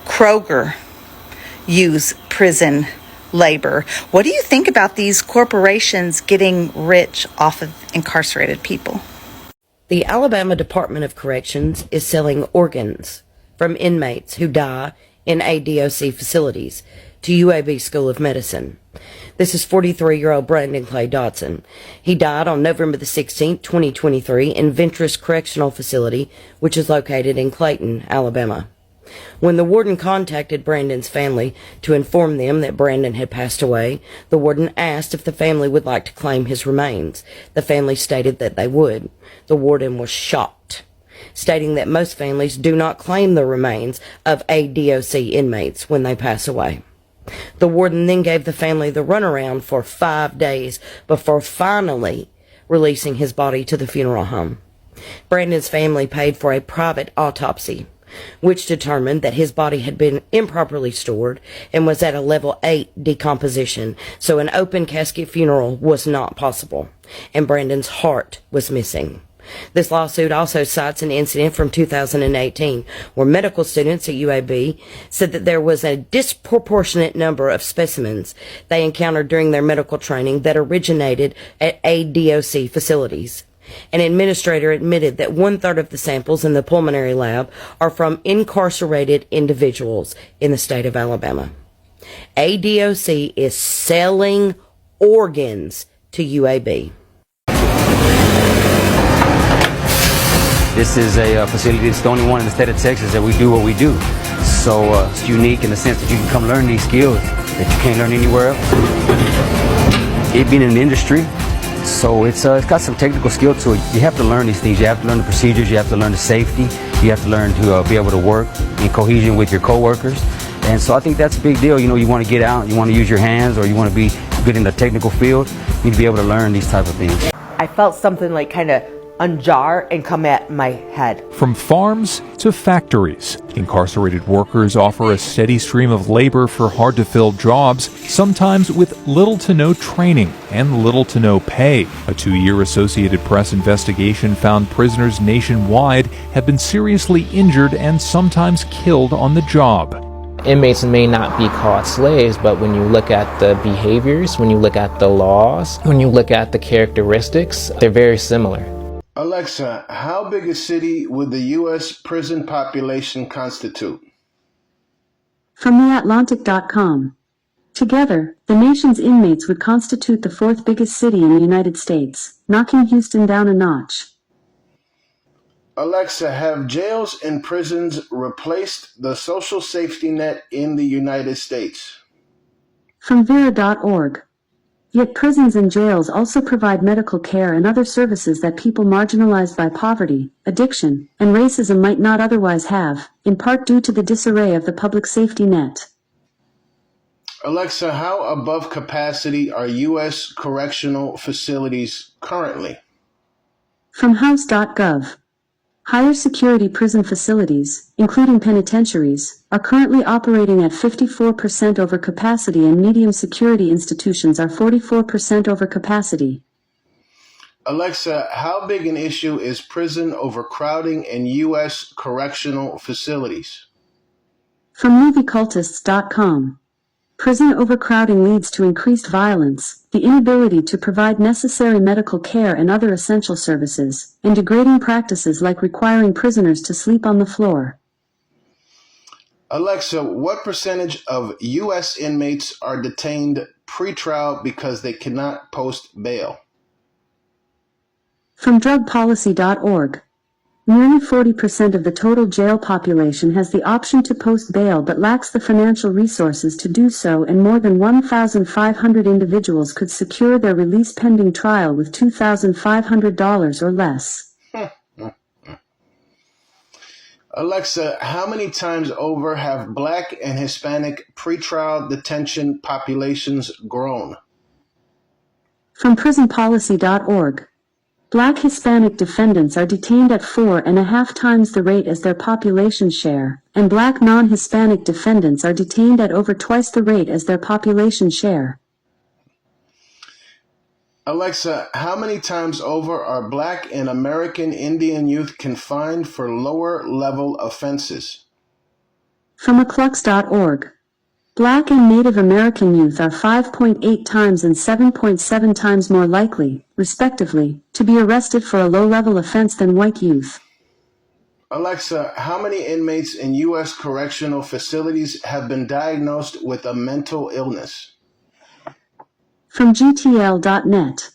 Kroger use prison labor. What do you think about these corporations getting rich off of incarcerated people? The Alabama Department of Corrections is selling organs from inmates who die in ADOC facilities to UAB School of Medicine. This is 43-year-old Brandon Clay Dodson. He died on November the 16th, 2023 in Ventress Correctional Facility, which is located in Clayton, Alabama. When the warden contacted Brandon's family to inform them that Brandon had passed away, the warden asked if the family would like to claim his remains. The family stated that they would. The warden was shocked, stating that most families do not claim the remains of ADOC inmates when they pass away. The warden then gave the family the runaround for 5 days before finally releasing his body to the funeral home. Brandon's family paid for a private autopsy, which determined that his body had been improperly stored and was at a level 8 decomposition, so an open casket funeral was not possible, and Brandon's heart was missing. This lawsuit also cites an incident from 2018 where medical students at UAB said that there was a disproportionate number of specimens they encountered during their medical training that originated at ADOC facilities. An administrator admitted that 1/3 of the samples in the pulmonary lab are from incarcerated individuals in the state of Alabama. ADOC is selling organs to UAB. This is a facility that's the only one in the state of Texas that we do what we do. So it's unique in the sense that you can come learn these skills that you can't learn anywhere else. It being in the industry, so it's got some technical skill to it. You have to learn these things. You have to learn the procedures. You have to learn the safety. You have to learn to be able to work in cohesion with your coworkers. And so I think that's a big deal. You know, you want to get out, you want to use your hands, or you want to be good in the technical field. You need to be able to learn these type of things. I felt something like kind of unjar and come at my head. From farms to factories, incarcerated workers offer a steady stream of labor for hard-to-fill jobs, sometimes with little to no training and little to no pay. A 2-year Associated Press investigation found prisoners nationwide have been seriously injured and sometimes killed on the job. Inmates may not be called slaves, but when you look at the behaviors, when you look at the laws, when you look at the characteristics, they're very similar. Alexa, how big a city would the U.S. prison population constitute? From theatlantic.com. Together, the nation's inmates would constitute the 4th biggest city in the United States, knocking Houston down a notch. Alexa, have jails and prisons replaced the social safety net in the United States? From Vera.org. Yet prisons and jails also provide medical care and other services that people marginalized by poverty, addiction, and racism might not otherwise have, in part due to the disarray of the public safety net. Alexa, how above capacity are U.S. correctional facilities currently? From House.gov. Higher security prison facilities, including penitentiaries, are currently operating at 54% over capacity, and medium security institutions are 44% over capacity. Alexa, how big an issue is prison overcrowding in U.S. correctional facilities? From moviecultists.com. Prison overcrowding leads to increased violence, the inability to provide necessary medical care and other essential services, and degrading practices like requiring prisoners to sleep on the floor. Alexa, what percentage of U.S. inmates are detained pretrial because they cannot post bail? From drugpolicy.org. Nearly 40% of the total jail population has the option to post bail but lacks the financial resources to do so, and more than 1,500 individuals could secure their release pending trial with $2,500 or less. Alexa, how many times over have Black and Hispanic pretrial detention populations grown? From prisonpolicy.org. Black Hispanic defendants are detained at 4.5 times the rate as their population share, and Black non-Hispanic defendants are detained at over twice the rate as their population share. Alexa, how many times over are Black and American Indian youth confined for lower level offenses? From aclux.org. Black and Native American youth are 5.8 times and 7.7 times more likely, respectively, to be arrested for a low-level offense than white youth. Alexa, how many inmates in U.S. correctional facilities have been diagnosed with a mental illness? From gtl.net.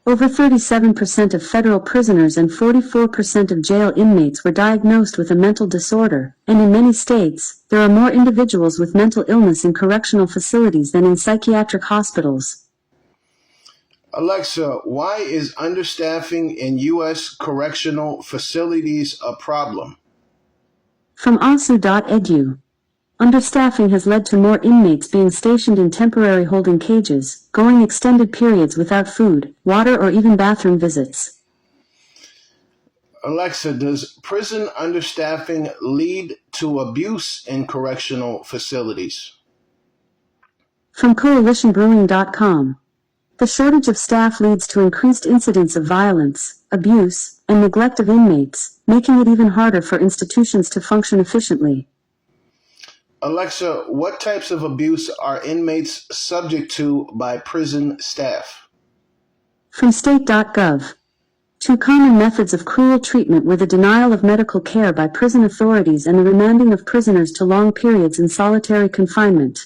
Over 37% of federal prisoners and 44% of jail inmates were diagnosed with a mental disorder, and in many states, there are more individuals with mental illness in correctional facilities than in psychiatric hospitals. Alexa, why is understaffing in U.S. correctional facilities a problem? From asu.edu. Understaffing has led to more inmates being stationed in temporary holding cages, going extended periods without food, water, or even bathroom visits. Alexa, does prison understaffing lead to abuse in correctional facilities? From coalitionbrewing.com. The shortage of staff leads to increased incidents of violence, abuse, and neglect of inmates, making it even harder for institutions to function efficiently. Alexa, what types of abuse are inmates subject to by prison staff? From state.gov. 2 common methods of cruel treatment were the denial of medical care by prison authorities and the remanding of prisoners to long periods in solitary confinement.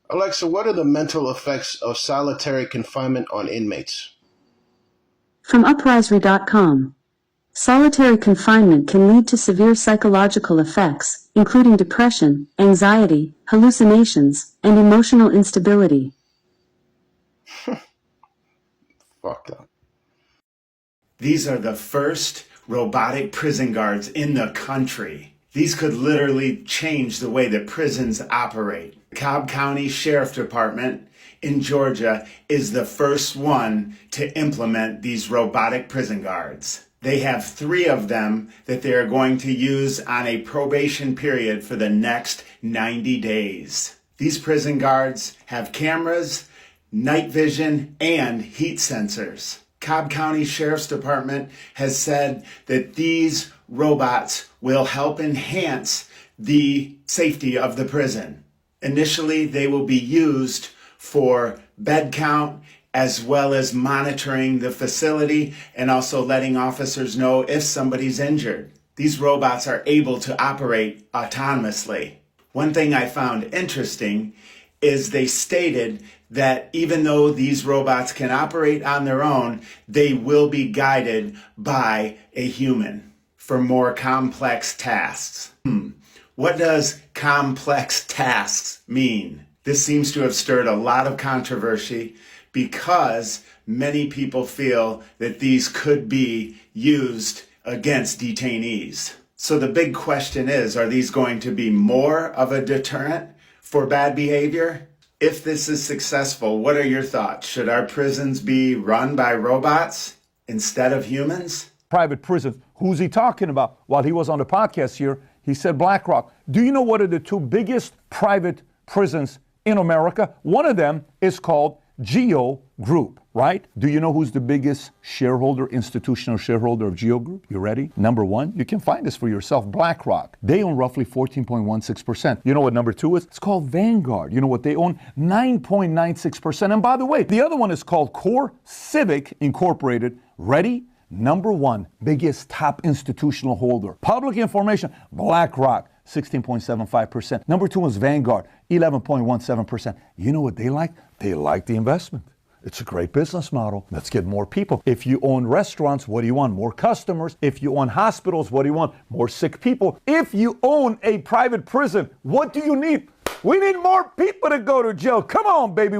Alexa, what are the mental effects of solitary confinement on inmates? From uprisery.com. Solitary confinement can lead to severe psychological effects, including depression, anxiety, hallucinations, and emotional instability. Fucked up. These are the first robotic prison guards in the country. These could literally change the way that prisons operate. Cobb County Sheriff Department in Georgia is the first one to implement these robotic prison guards. They have 3 of them that they are going to use on a probation period for the next 90 days. These prison guards have cameras, night vision, and heat sensors. Cobb County Sheriff's Department has said that these robots will help enhance the safety of the prison. Initially, they will be used for bed count, as well as monitoring the facility and also letting officers know if somebody's injured. These robots are able to operate autonomously. One thing I found interesting is they stated that even though these robots can operate on their own, they will be guided by a human for more complex tasks. What does complex tasks mean? This seems to have stirred a lot of controversy because many people feel that these could be used against detainees. So the big question is, are these going to be more of a deterrent for bad behavior? If this is successful, what are your thoughts? Should our prisons be run by robots instead of humans? Private prisons. Who's he talking about? While he was on the podcast here, he said BlackRock. Do you know what are the 2 biggest private prisons in America? One of them is called Geo Group, right? Do you know who's the biggest shareholder, institutional shareholder of Geo Group? You ready? Number 1, you can find this for yourself, BlackRock. They own roughly 14.16%. You know what number 2 is? It's called Vanguard. You know what they own? 9.96%. And by the way, the other one is called Core Civic Incorporated. Ready? Number 1, biggest top institutional holder. Public information, BlackRock. 16.75%. Number 2 is Vanguard, 11.17%. You know what they like? They like the investment. It's a great business model. Let's get more people. If you own restaurants, what do you want? More customers. If you own hospitals, what do you want? More sick people. If you own a private prison, what do you need? We need more people to go to jail. Come on, baby.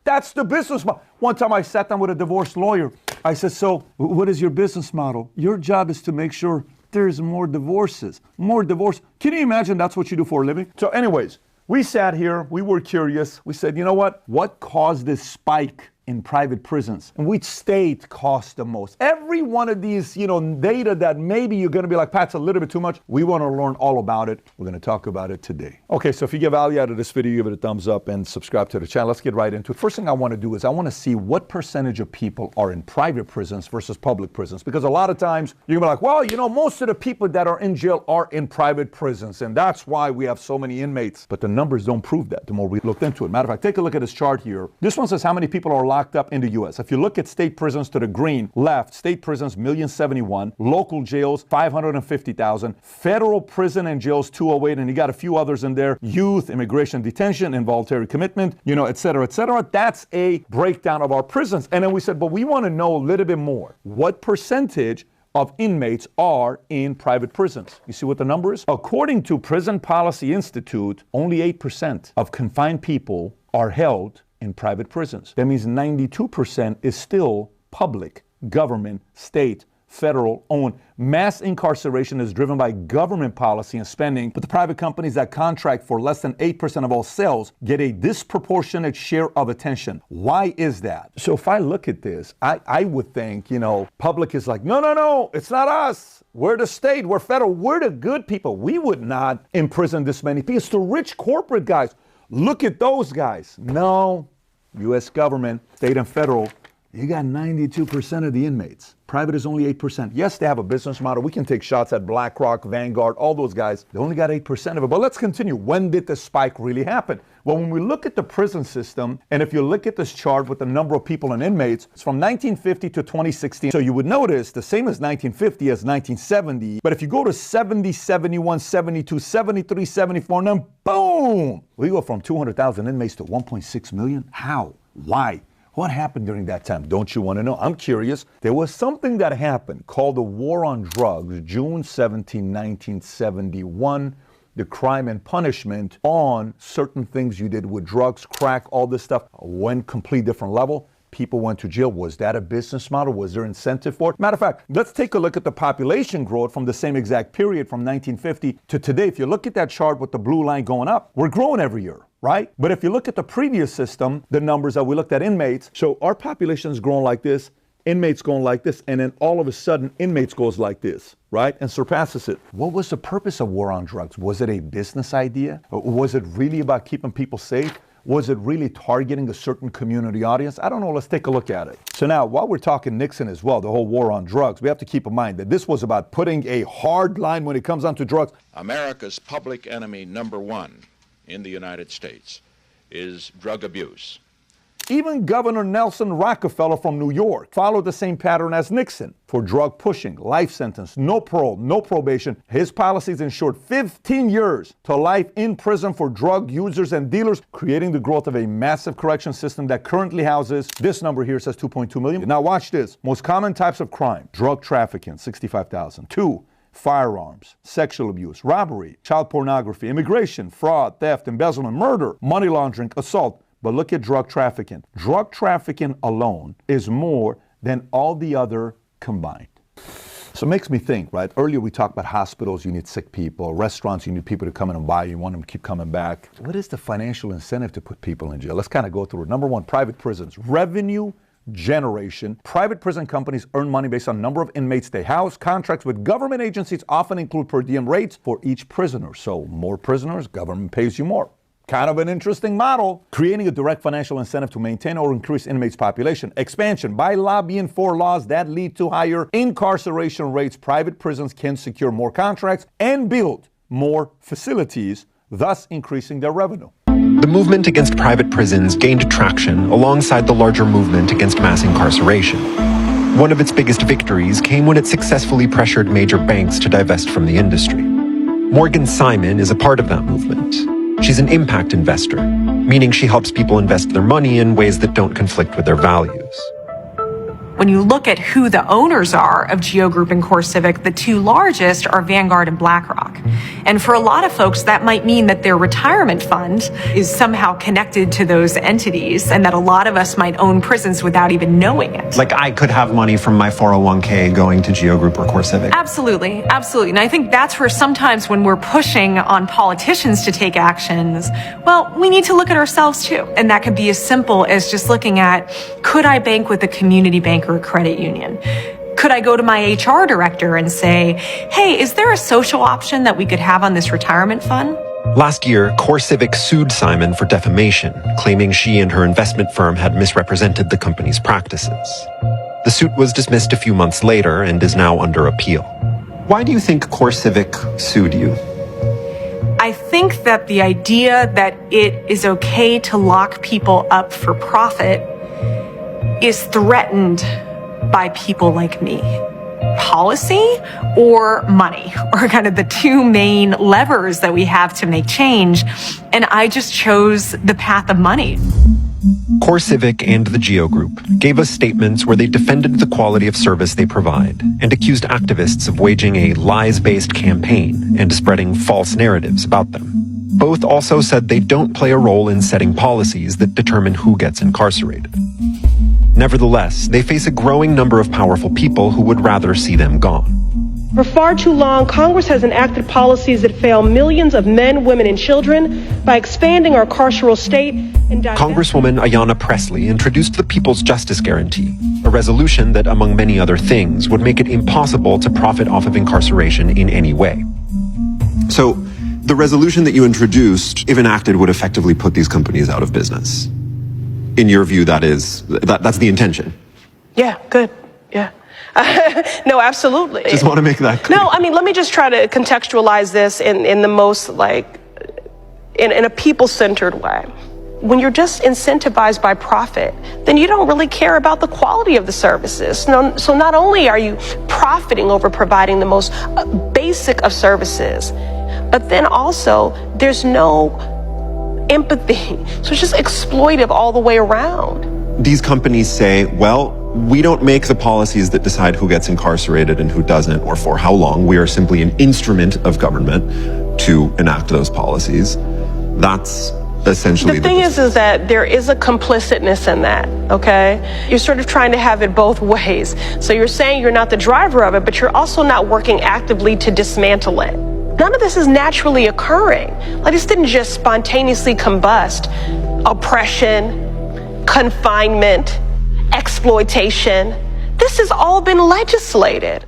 That's the business model. One time I sat down with a divorce lawyer. I said, so what is your business model? Your job is to make sure there's more divorces. More divorce. Can you imagine that's what you do for a living? So anyways, we sat here. We were curious. We said, you know what? What caused this spike in private prisons? And which state costs the most? Every one of these, data that maybe you're going to be like, Pat's a little bit too much. We want to learn all about it. We're going to talk about it today. Okay, so if you get value out of this video, give it a thumbs up and subscribe to the channel. Let's get right into it. First thing I want to do is I want to see what percentage of people are in private prisons versus public prisons. Because a lot of times you're going to be like, well, most of the people that are in jail are in private prisons. And that's why we have so many inmates. But the numbers don't prove that the more we looked into it. Matter of fact, take a look at this chart here. This one says how many people are locked up in the U.S. If you look at state prisons to the green left, state prisons 1,071,000, local jails 550,000, federal prison and jails 208, and you got a few others in there, youth, immigration detention, involuntary commitment, et cetera, et cetera. That's a breakdown of our prisons. And then we said, but we want to know a little bit more. What percentage of inmates are in private prisons? You see what the number is? According to Prison Policy Institute, only 8% of confined people are held in private prisons. That means 92% is still public, government, state, federal owned. Mass incarceration is driven by government policy and spending, but the private companies that contract for less than 8% of all cells get a disproportionate share of attention. Why is that? So if I look at this, I would think, public is like, no, it's not us. We're the state, we're federal, we're the good people. We would not imprison this many people. It's the rich corporate guys. Look at those guys. No, U.S. government, state and federal, you got 92% of the inmates. Private is only 8%. Yes, they have a business model. We can take shots at BlackRock, Vanguard, all those guys. They only got 8% of it. But let's continue. When did the spike really happen? Well, when we look at the prison system, and if you look at this chart with the number of people and inmates, it's from 1950 to 2016. So you would notice the same as 1950 as 1970. But if you go to 70, 71, 72, 73, 74, and then boom, we go from 200,000 inmates to 1.6 million. How? Why? What happened during that time? Don't you want to know? I'm curious. There was something that happened called the War on Drugs, June 17, 1971. The crime and punishment on certain things you did with drugs, crack, all this stuff went complete different level. People went to jail. Was that a business model? Was there incentive for it? Matter of fact, let's take a look at the population growth from the same exact period from 1950 to today. If you look at that chart with the blue line going up, we're growing every year, right? But if you look at the previous system, the numbers that we looked at inmates, so our population is growing like this, inmates going like this, and then all of a sudden inmates goes like this, right? And surpasses it. What was the purpose of war on drugs? Was it a business idea? Or was it really about keeping people safe? Was it really targeting a certain community audience? I don't know. Let's take a look at it. So now, while we're talking Nixon as well, the whole war on drugs, we have to keep in mind that this was about putting a hard line when it comes down to drugs. America's public enemy number one in the United States is drug abuse. Even Governor Nelson Rockefeller from New York followed the same pattern as Nixon for drug pushing, life sentence, no parole, no probation. His policies ensured 15 years to life in prison for drug users and dealers, creating the growth of a massive correction system that currently houses, this number here says 2.2 million. Now watch this. Most common types of crime: drug trafficking, 65,000. 2, firearms, sexual abuse, robbery, child pornography, immigration, fraud, theft, embezzlement, murder, money laundering, assault. But look at drug trafficking. Drug trafficking alone is more than all the other combined. So it makes me think, right? Earlier we talked about hospitals, you need sick people. Restaurants, you need people to come in and buy. You want them to keep coming back. What is the financial incentive to put people in jail? Let's kind of go through it. Number one, private prisons. Revenue generation. Private prison companies earn money based on number of inmates they house. Contracts with government agencies often include per diem rates for each prisoner. So more prisoners, government pays you more. Kind of an interesting model. Creating a direct financial incentive to maintain or increase inmates' population. Expansion. By lobbying for laws that lead to higher incarceration rates, private prisons can secure more contracts and build more facilities, thus increasing their revenue. The movement against private prisons gained traction alongside the larger movement against mass incarceration. One of its biggest victories came when it successfully pressured major banks to divest from the industry. Morgan Simon is a part of that movement. She's an impact investor, meaning she helps people invest their money in ways that don't conflict with their values. When you look at who the owners are of Geo Group and CoreCivic, the two largest are Vanguard and BlackRock. And for a lot of folks, that might mean that their retirement fund is somehow connected to those entities, and that a lot of us might own prisons without even knowing it. Like I could have money from my 401k going to Geo Group or CoreCivic. Absolutely, absolutely. And I think that's where sometimes when we're pushing on politicians to take actions, well, we need to look at ourselves too. And that could be as simple as just looking at, could I bank with a community bank or a credit union? Could I go to my HR director and say, hey, is there a social option that we could have on this retirement fund? Last year, CoreCivic sued Simon for defamation, claiming she and her investment firm had misrepresented the company's practices. The suit was dismissed a few months later and is now under appeal. Why do you think CoreCivic sued you? I think that the idea that it is okay to lock people up for profit is threatened by people like me. Policy or money are kind of the two main levers that we have to make change. And I just chose the path of money. CoreCivic and the Geo Group gave us statements where they defended the quality of service they provide and accused activists of waging a lies-based campaign and spreading false narratives about them. Both also said they don't play a role in setting policies that determine who gets incarcerated. Nevertheless, they face a growing number of powerful people who would rather see them gone. For far too long, Congress has enacted policies that fail millions of men, women, and children by expanding our carceral state and Congresswoman Ayanna Pressley introduced the People's Justice Guarantee, a resolution that, among many other things, would make it impossible to profit off of incarceration in any way. So, the resolution that you introduced, if enacted, would effectively put these companies out of business. In your view, that's the intention? Yeah, good. Yeah. No, absolutely. Just want to make that clear. No, I mean, let me just try to contextualize this in the most, in a people-centered way. When you're just incentivized by profit, then you don't really care about the quality of the services. So not only are you profiting over providing the most basic of services, but then also there's no empathy. So it's just exploitive all the way around. These companies say, well, we don't make the policies that decide who gets incarcerated and who doesn't, or for how long. We are simply an instrument of government to enact those policies. That's essentially the thing is that there is a complicitness in that, okay? You're sort of trying to have it both ways. So you're saying you're not the driver of it, but you're also not working actively to dismantle it. None of this is naturally occurring. Like, this didn't just spontaneously combust. Oppression, confinement, exploitation. This has all been legislated.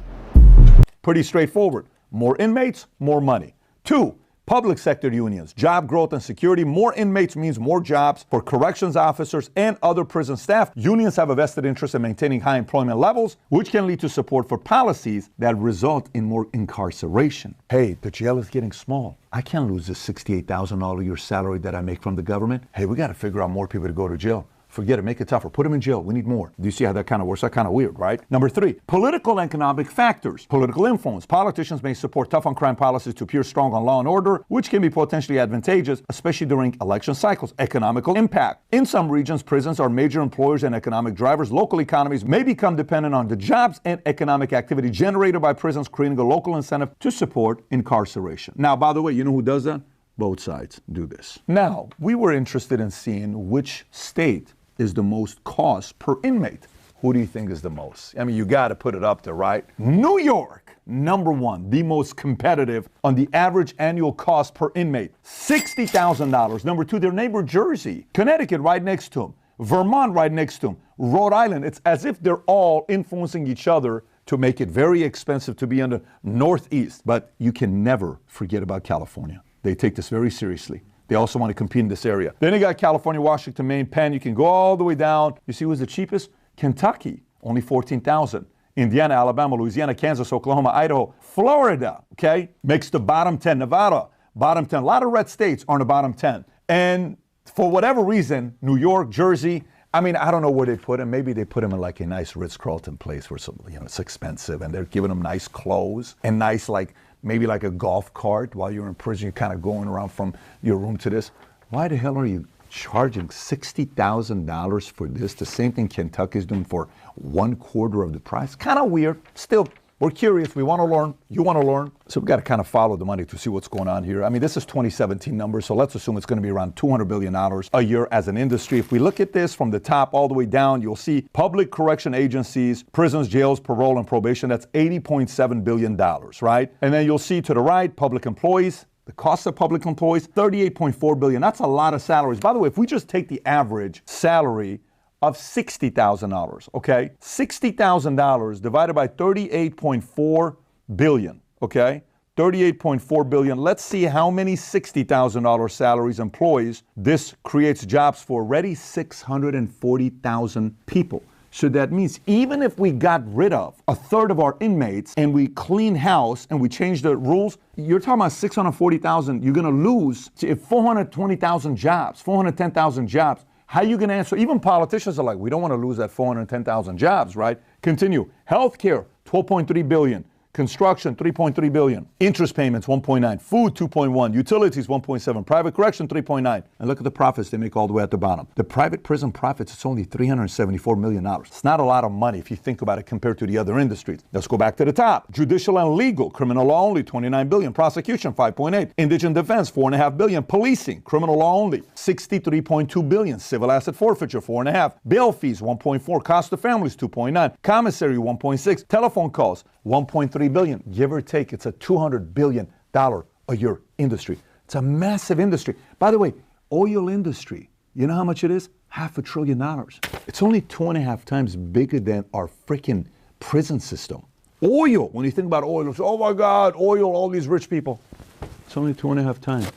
Pretty straightforward. More inmates, more money. 2, public sector unions, job growth and security. More inmates means more jobs for corrections officers and other prison staff. Unions have a vested interest in maintaining high employment levels, which can lead to support for policies that result in more incarceration. Hey, the jail is getting small. I can't lose this $68,000 a year salary that I make from the government. Hey, we got to figure out more people to go to jail. Forget it, make it tougher. Put them in jail. We need more. Do you see how that kind of works? That's kind of weird, right? Number 3, political and economic factors. Political influence. Politicians may support tough on crime policies to appear strong on law and order, which can be potentially advantageous, especially during election cycles. Economical impact. In some regions, prisons are major employers and economic drivers. Local economies may become dependent on the jobs and economic activity generated by prisons, creating a local incentive to support incarceration. Now, by the way, you know who does that? Both sides do this. Now, we were interested in seeing which state is the most cost per inmate. Who do you think is the most? I mean, you got to put it up there, right? New York, number 1, the most competitive on the average annual cost per inmate, $60,000. Number 2, their neighbor Jersey, Connecticut right next to them, Vermont right next to them, Rhode Island. It's as if they're all influencing each other to make it very expensive to be in the Northeast. But you can never forget about California. They take this very seriously. They also want to compete in this area. Then you got California, Washington, Maine, Penn. You can go all the way down. You see who's the cheapest? Kentucky, only $14,000. Indiana, Alabama, Louisiana, Kansas, Oklahoma, Idaho, Florida, okay, makes the bottom 10. Nevada, bottom 10. A lot of red states are in the bottom 10. And for whatever reason, New York, Jersey, I mean, I don't know where they put him. Maybe they put him in like a nice Ritz-Carlton place where some, it's expensive, and they're giving him nice clothes and nice, maybe like a golf cart while you're in prison. You're kind of going around from your room to this. Why the hell are you charging $60,000 for this? The same thing Kentucky's doing for 1/4 of the price. Kind of weird. Still, we're curious. We want to learn. You want to learn. So we've got to kind of follow the money to see what's going on here. I mean, this is 2017 numbers, so let's assume it's going to be around $200 billion a year as an industry. If we look at this from the top all the way down, you'll see public correction agencies, prisons, jails, parole, and probation. That's $80.7 billion, right? And then you'll see to the right, public employees. The cost of public employees, $38.4 billion. That's a lot of salaries. By the way, if we just take the average salary of $60,000, okay? $60,000 divided by $38.4 billion, okay? $38.4 billion. Let's see how many $60,000 salaries employees this creates jobs for. Already 640,000 people. So that means even if we got rid of 1/3 of our inmates and we clean house and we change the rules, you're talking about 640,000. You're going to lose 420,000 jobs, 410,000 jobs. How are you going to answer? Even politicians are like, we don't want to lose that 410,000 jobs, right? Continue. Healthcare, $12.3 billion. Construction, $3.3 billion. Interest payments, $1.9. Food, $2.1. Utilities, $1.7. Private correction, $3.9. And look at the profits they make all the way at the bottom. The private prison profits, it's only $374 million. It's not a lot of money if you think about it compared to the other industries. Let's go back to the top. Judicial and legal, criminal law only, $29 billion. Prosecution, $5.8. Indigent defense, $4.5 billion. Policing, criminal law only, $63.2 billion. Civil asset forfeiture, $4.5. Bail fees, $1.4. Cost of families, $2.9. Commissary, $1.6. Telephone calls, $1.3 billion. Give or take, it's a $200 billion a year industry. It's a massive industry. By the way, oil industry, you know how much it is? $500 billion. It's only 2.5 times bigger than our freaking prison system. Oil, when you think about oil, it's, oh my God, oil, all these rich people. It's only 2.5 times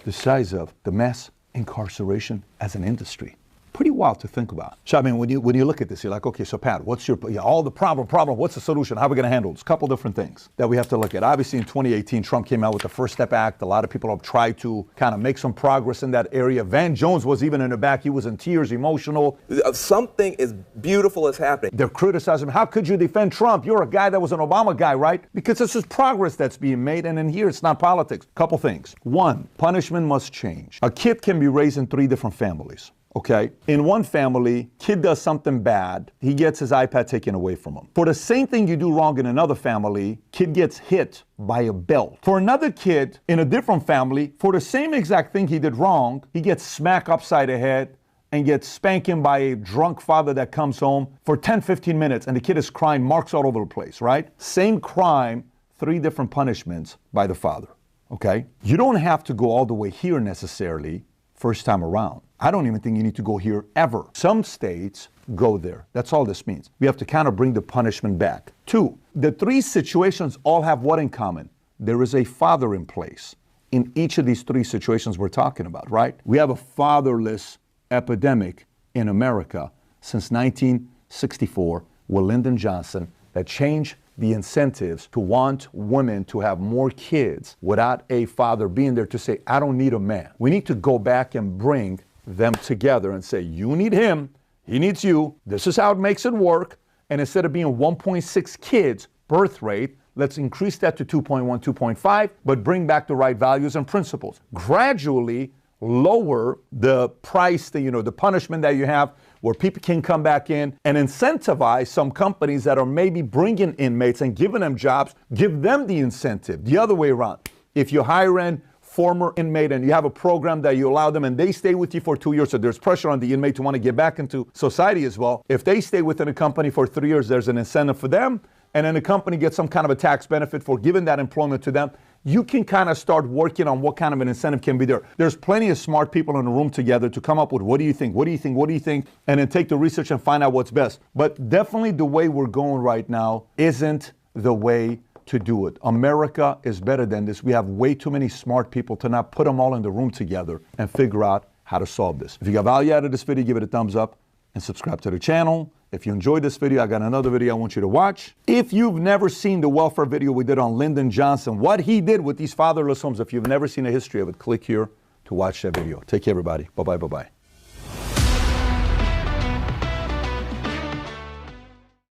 the size of the mass incarceration as an industry. Pretty wild to think about. So I mean, when you look at this, you're like, okay, so Pat, what's your, all the problem, what's the solution? How are we going to handle it? It's a couple different things that we have to look at. Obviously, in 2018, Trump came out with the First Step Act. A lot of people have tried to kind of make some progress in that area. Van Jones was even in the back. He was in tears, emotional. Something is beautiful is happening. They're criticizing him. How could you defend Trump? You're a guy that was an Obama guy, right? Because this is progress that's being made, and in here, it's not politics. Couple things. One, punishment must change. A kid can be raised in 3 different families. Okay, in one family, kid does something bad, he gets his iPad taken away from him. For the same thing you do wrong in another family, kid gets hit by a belt. For another kid in a different family, for the same exact thing he did wrong, he gets smacked upside the head and gets spanking by a drunk father that comes home for 10, 15 minutes, and the kid is crying, marks all over the place, right? Same crime, 3 different punishments by the father, okay? You don't have to go all the way here necessarily first time around. I don't even think you need to go here ever. Some states go there. That's all this means. We have to kind of bring the punishment back. 2, the 3 situations all have what in common? There is a father in place in each of these 3 situations we're talking about, right? We have a fatherless epidemic in America since 1964 with Lyndon Johnson that changed the incentives to want women to have more kids without a father being there to say, I don't need a man. We need to go back and bring them together and say, you need him, he needs you, this is how it makes it work. And instead of being 1.6 kids birth rate, let's increase that to 2.1, 2.5, but bring back the right values and principles. Gradually lower the price, the punishment that you have, where people can come back in and incentivize some companies that are maybe bringing inmates and giving them jobs, give them the incentive. The other way around. If you hire in former inmate and you have a program that you allow them and they stay with you for 2 years, so there's pressure on the inmate to want to get back into society as well. If they stay within a company for 3 years, there's an incentive for them, and then the company gets some kind of a tax benefit for giving that employment to them. You can kind of start working on what kind of an incentive can be there. There's plenty of smart people in the room together to come up with what do you think, what do you think, what do you think, and then take the research and find out what's best. But definitely the way we're going right now isn't the way to do it. America is better than this. We have way too many smart people to not put them all in the room together and figure out how to solve this. If you got value out of this video, give it a thumbs up and subscribe to the channel. If you enjoyed this video, I got another video I want you to watch. If you've never seen the welfare video we did on Lyndon Johnson, what he did with these fatherless homes, if you've never seen a history of it, click here to watch that video. Take care, everybody. Bye-bye, bye-bye.